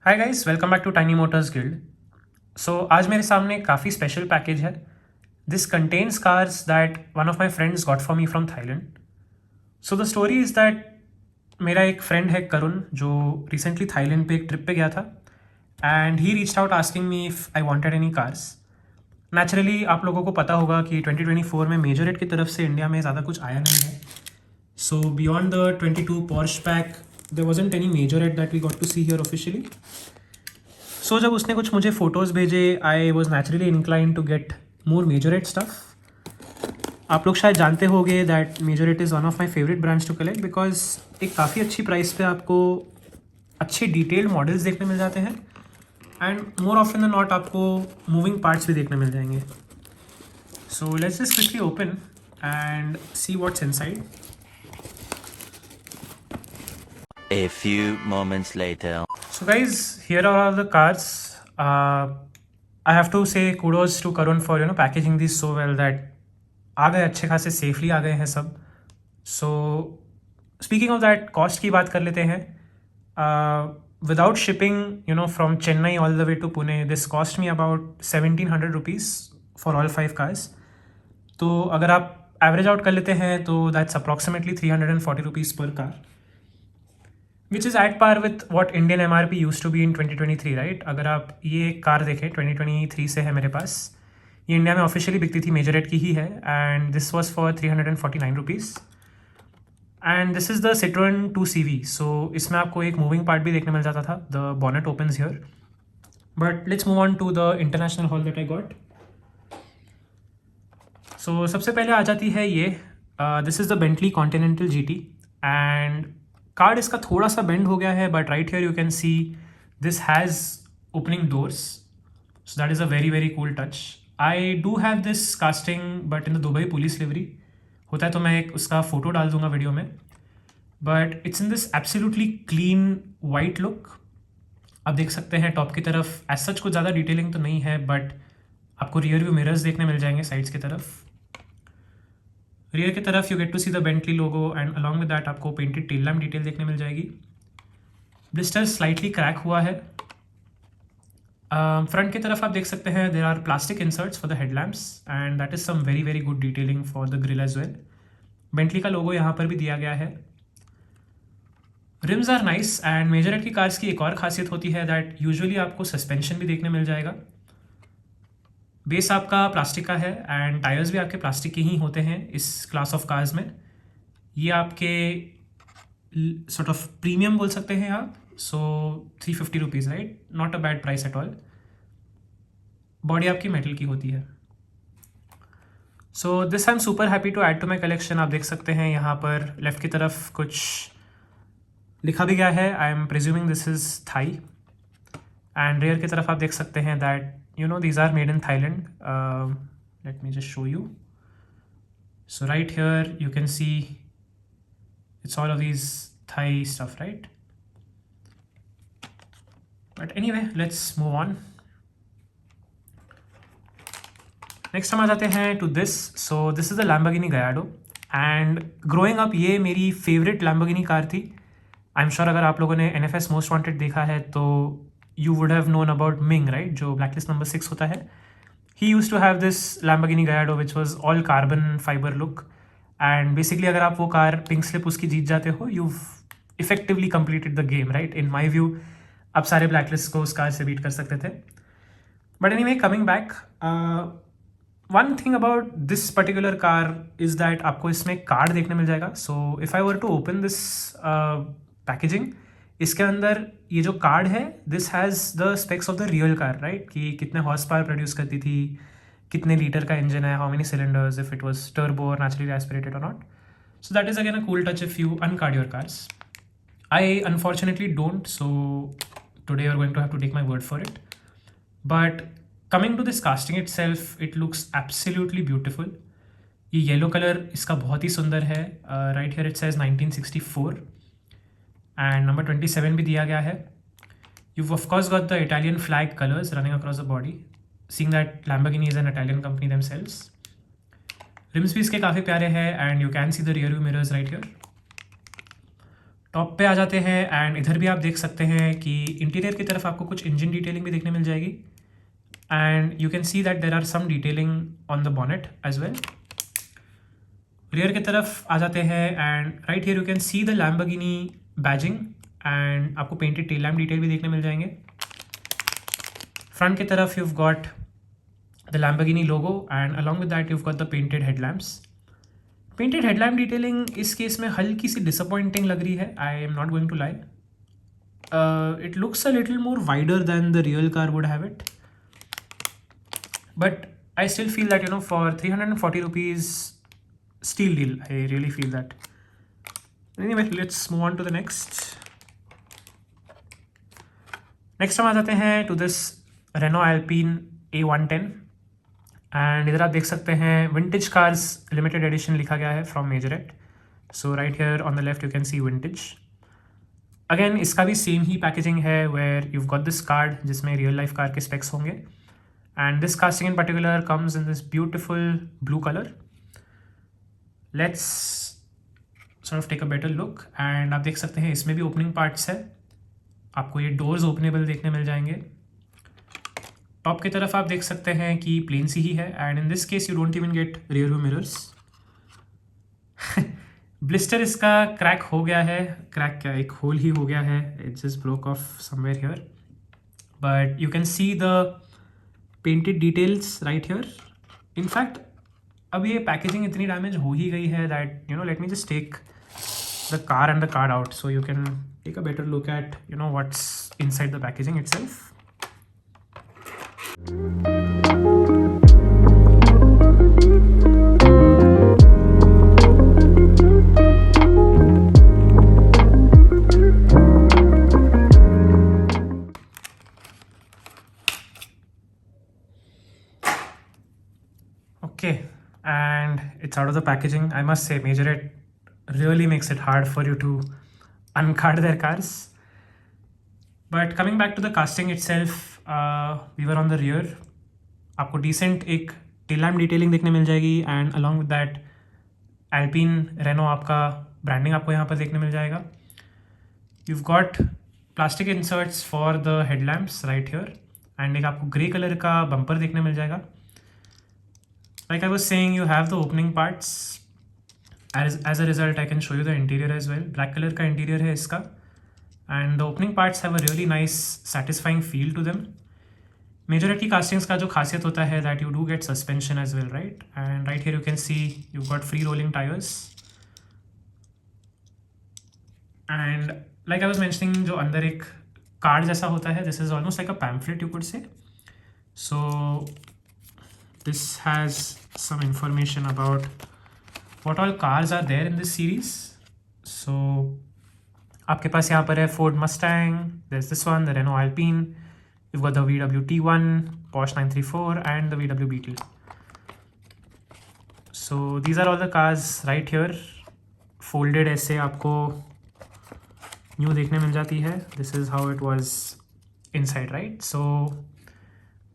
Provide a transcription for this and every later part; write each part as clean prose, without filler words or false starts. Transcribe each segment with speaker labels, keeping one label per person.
Speaker 1: Hi guys, welcome back to Tiny Motors Guild. So आज मेरे सामने काफ़ी स्पेशल पैकेज है। This contains cars that one of my friends got for me from Thailand. So the story is that मेरा एक friend है करुण, जो recently Thailand पे एक ट्रिप पे गया था and he reached out asking me if I wanted any cars. Naturally आप लोगों को पता होगा कि 2024 में मेजोरेट की तरफ से इंडिया में ज़्यादा कुछ आया नहीं है। So beyond the 22 Porsche pack there wasn't any Majorette that we got to see here officially. So जब उसने कुछ मुझे फ़ोटोज़ भेजे, I was naturally incline to get more Majorette stuff. आप लोग शायद जानते होंगे that Majorette is one of my favourite brands to collect because एक काफ़ी अच्छी प्राइस पे आपको अच्छे डिटेल्ड मॉडल्स देखने मिल जाते हैं and more often than not आपको मूविंग पार्ट्स भी देखने मिल जाएंगे। So let's just quickly open and see what's inside.
Speaker 2: A few moments later.
Speaker 1: So guys, here are all the cards. I have to say kudos to Karun for packaging these so well that आ गए अच्छे खासे safely आ गए हैं सब। So speaking of that, cost की बात कर लेते हैं। Without shipping from Chennai all the way to Pune, this cost me about 1700 rupees for all 5 cars. तो अगर आप एवरेज आउट कर लेते हैं तो that's approximately 340 rupees per car, which is at par with what Indian MRP use to be in 2023 right. अगर आप ये कार देखें 2023 से है मेरे पास, ये इंडिया में ऑफिशियली बिकती थी, मेजोरेट की ही है and this was for 349 rupees. And this is the Citroen 2CV। सो इसमें आपको एक मूविंग पार्ट भी देखने मिल जाता था। The bonnet opens here. But let's move on to the international haul that I got. So सबसे पहले आ जाती है ये, this is the Bentley Continental GT and card इसका थोड़ा सा बेंड हो गया है, but right here you can see this has opening doors, so that is a very very cool touch. I do have this casting but in the Dubai police livery. होता है तो मैं एक उसका फ़ोटो डाल दूंगा वीडियो में, but it's in this absolutely clean white look. आप देख सकते हैं टॉप की तरफ एज सच कुछ ज़्यादा डिटेलिंग तो नहीं है, बट आपको रियर व्यू मिरर्स देखने मिल जाएंगे साइड्स की तरफ। रियर की तरफ you get to see the Bentley logo and along with that आपको पेंटेड टेल लैम्प डिटेल देखने मिल जाएगी। ब्लिस्टर स्लाइटली क्रैक हुआ है। फ्रंट की तरफ आप देख सकते हैं there are plastic inserts for the headlamps and that is some very very good detailing for the grille as well. Bentley का लोगो यहाँ पर भी दिया गया है। Rims are nice and majority की कार्स की एक और खासियत होती है दैट यूजुअली आपको सस्पेंशन भी देखने मिल जाएगा। बेस आपका प्लास्टिक का है एंड टायर्स भी आपके प्लास्टिक के ही होते हैं इस क्लास ऑफ कार्स में। ये आपके सॉर्ट ऑफ प्रीमियम बोल सकते हैं आप। So 350 rupees right, not a bad price at all. Body आपकी मेटल की होती है। So this I am super happy to add to my collection. आप देख सकते हैं यहाँ पर लेफ्ट की तरफ कुछ लिखा भी गया है। I am presuming this is Thai. And rear की तरफ आप देख सकते हैं that these are made in Thailand. Let me just show you. So right here you can see it's all of these Thai stuff, right? But anyway, let's move on. Next हम आ जाते हैं to this. So this is the Lamborghini Gallardo and growing up ये मेरी favorite Lamborghini car थी। I'm sure अगर आप लोगों ने NFS Most Wanted देखा है तो you would have known about Ming, right? जो blacklist number 6 होता है। He used to have this Lamborghini Gallardo which was all carbon fiber look and basically अगर आप वो कार पिंक स्लिप उसकी जीत जाते हो, you've effectively completed the game, right? In my view, आप सारे blacklist को उस कार से बीट कर सकते थे। But anyway, coming back, one thing about this particular car is that आपको इसमें कार्ड देखने मिल जाएगा। So if I were to open this packaging, इसके अंदर ये जो कार्ड है this has the specs of the real car, right? कि कितने हॉर्स पावर प्रोड्यूस करती थी, कितने लीटर का इंजन है, how many cylinders, if it was turbo और नेचुरली एस्पिरेटेड और not. So that is again a cool touch if you uncard your cars. I unfortunately don't, so today you are going to have to take my word for it. But coming to this casting itself, it looks absolutely beautiful. ये yellow colour इसका बहुत ही सुंदर है। Right here it says 1964 and number 27 भी दिया गया है। You've of course got the Italian flag colors running across the body, seeing that Lamborghini is an Italian company themselves. Rims भी इसके काफ़ी प्यारे हैं and you can see the rear view mirrors right here. Top पे आ जाते हैं and इधर भी आप देख सकते हैं कि इंटीरियर की तरफ आपको कुछ इंजन डिटेलिंग भी देखने मिल जाएगी and you can see that there are some detailing on the bonnet as well. Rear की तरफ आ जाते हैं and right here you can see the Lamborghini badging and आपको पेंटेड टेल लैम्प डिटेल भी देखने मिल जाएंगे। फ्रंट की तरफ you've got the Lamborghini logo and along with that you've got the painted headlamps. Painted headlamp detailing इस case में हल्की सी disappointing लग रही है, I am not going to lie. It looks a little more wider than the real car would have it. But I still feel that, you know, for 340 rupees, steal deal. I really feel that. Anyway, let's move on to the next. Next हम आ जाते हैं to this Renault Alpine A110 and इधर आप देख सकते हैं vintage cars limited edition लिखा गया है from Majorette. So right here on the left you can see vintage. Again इसका भी सेम ही पैकेजिंग है where you've got this card जिसमें रियल लाइफ कार के स्पेक्स होंगे and this casting in particular comes in this beautiful blue colour. Let's sort of take a better look and आप देख सकते हैं इसमें भी ओपनिंग पार्ट्स है, आपको ये डोर्स ओपनेबल देखने मिल जाएंगे। टॉप की तरफ आप देख सकते हैं कि प्लेन सी ही है and in this case you don't even get rear view mirrors. Blister इसका क्रैक हो गया है, क्रैक क्या एक होल ही हो गया है, it just broke off somewhere here but you can see the painted details right here. In fact अब ये पैकेजिंग इतनी डैमेज हो ही गई है that you know let me just take the car and the card out so you can take a better look at you know what's inside the packaging itself. Okay, and it's out of the packaging. I must say, Majorette really makes it hard for you to uncard their cars. But coming back to the casting itself, we were on the rear. आपको decent एक tail lamp detailing देखने मिल जाएगी and along with that Alpine Renault आपका branding आपको यहाँ पर देखने मिल जाएगा। You've got plastic inserts for the headlamps right here and एक आपको grey color का bumper देखने मिल जाएगा। Like I was saying, you have the opening parts. As a result, I can show you the interior as well. Black color का interior है इसका and the opening parts have a really nice satisfying feel to them. Majorette की castings का जो खासियत होता है that you do get suspension as well, right? And right here you can see you've got free rolling tires. And like I was mentioning, जो अंदर एक card जैसा होता है, this is almost like a pamphlet you could say. So this has some information about what all cars are there in this series. So आपके पास यहाँ पर है Ford Mustang, there's this one, the Renault Alpine, you've got the VW T1, Porsche 934 and the VW Beetle. So these are all the cars right here. Folded ऐसे आपको new देखने मिल जाती है. This is how it was inside, right? So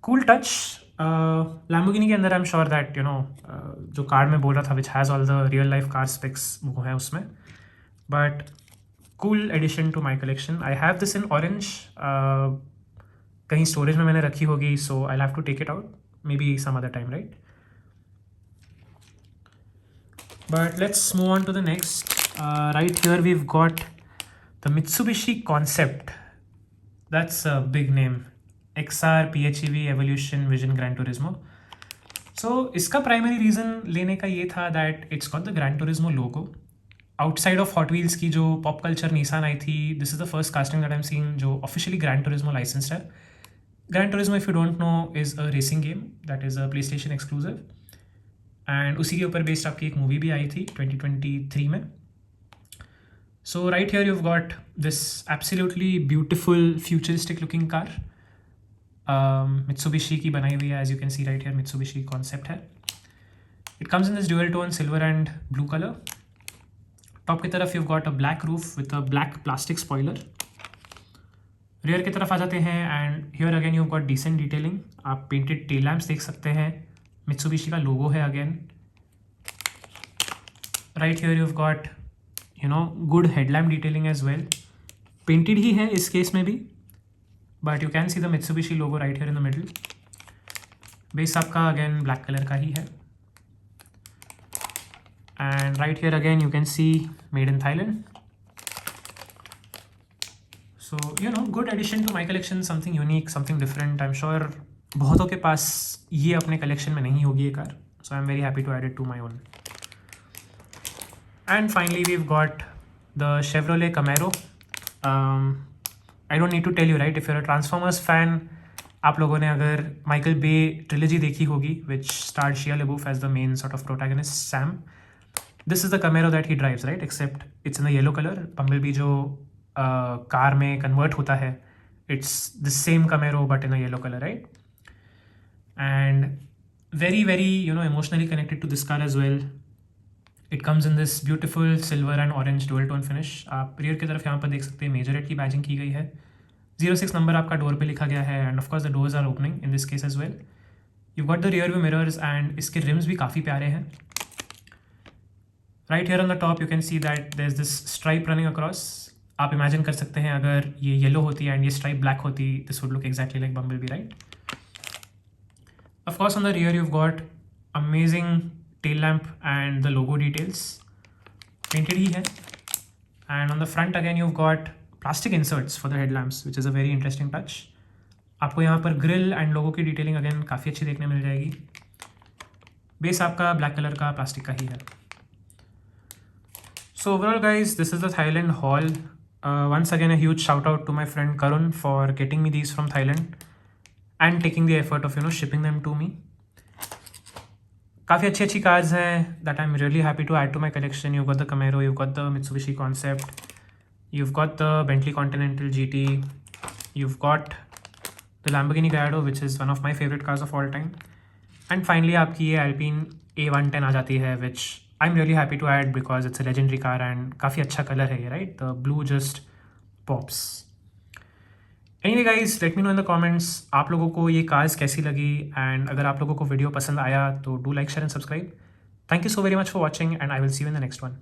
Speaker 1: cool touch. Lamborghini के अंदर I am sure that you know जो card में बोल रहा था which has all the real life car specs वो है उसमें, but cool addition to my collection. I have this in orange, कहीं स्टोरेज में मैंने रखी होगी so I have to take it out maybe some other time, right? But let's move on to the next. Right here we've got the Mitsubishi concept. That's a big name. XR, PHEV, Evolution, Vision, Gran Turismo. So इसका primary reason लेने का ये था that it's got the Gran Turismo logo. Outside of hot wheels की जो pop culture Nissan आई थी, this is the first casting that I am seeing जो officially Gran Turismo licensed है. Gran Turismo, if you don't know, is a racing game that is a PlayStation exclusive and उसी के ऊपर based आपकी एक movie भी आई थी 2023 में. So right here you've got this absolutely beautiful futuristic looking car. Mitsubishi की बनाई हुई है, as you can see right here, Mitsubishi concept है. It comes in this dual tone silver and blue color. Top की तरफ you've got a black roof with a black plastic spoiler. Rear की तरफ आ जाते हैं and here again you've got decent detailing. आप painted tail lamps देख सकते हैं. Mitsubishi का logo है again. Right here you've got good headlamp detailing as well. Painted ही है इस केस में भी, but you can see the Mitsubishi logo right here in the middle. Base आपका अगेन ब्लैक कलर का ही है. And right here again you can see made in Thailand. So good addition to my collection, something unique, something different. I am sure बहुतों के पास ये अपने collection में नहीं होगी ये car. So I am very happy to add it to my own. And finally, we've got the Chevrolet Camaro. I don't need to tell you, right? If you're a Transformers fan, आप लोगों ने अगर Michael बे trilogy देखी होगी, which starred Shia LaBeouf as the main sort of protagonist, Sam. This is the Camaro that he drives, right? Except it's in the yellow color. Bumblebee जो car में convert होता है, it's the same Camaro but in a yellow color, right? And very, very, emotionally connected to this car as well. It comes in this beautiful silver and orange dual tone finish. आप rear की तरफ यहाँ पर देख सकते हैं मेजोरेट की badging की गई है. 06 नंबर आपका डोर पे लिखा गया है. And of course the doors are opening in this case as well. You got the rear view mirrors and इसके रिम्स भी काफ़ी प्यारे हैं. Right here on the top you can see that there is this stripe running across. आप imagine कर सकते हैं अगर ये येलो होती एंड ये स्ट्राइप ब्लैक होती, this would look exactly like Bumblebee, right? Of course on the rear you've got amazing tail lamp and the logo details. Painted ही है. And on the front again you've got plastic inserts for the headlamps, which is a very interesting touch. आपको यहाँ पर grill and logo की detailing again काफ़ी अच्छी देखने मिल जाएगी. बेस आपका ब्लैक कलर का प्लास्टिक का ही है. So overall guys, this is the Thailand haul. Once again a huge shout out to my friend Karun for getting me these from Thailand and taking the effort of shipping them to me. काफ़ी अच्छी अच्छी cars हैं that I am really happy to add to my collection. You got the Camaro, you've got the Mitsubishi Concept, you've got the Bentley Continental GT, you've got the Lamborghini Gallardo which is one of my favorite cars of all time, and finally आपकी ये Alpine A110 आ जाती है which I'm really happy to add because it's a legendary car and काफ़ी अच्छा colour है ये, right? The blue just pops. Anyway guys, let me know in the comments आप लोगों को ये कार्स कैसी लगी. एंड अगर आप लोगों को वीडियो पसंद आया तो do like, share and subscribe. Thank you so very much for watching and I will see you in the next one.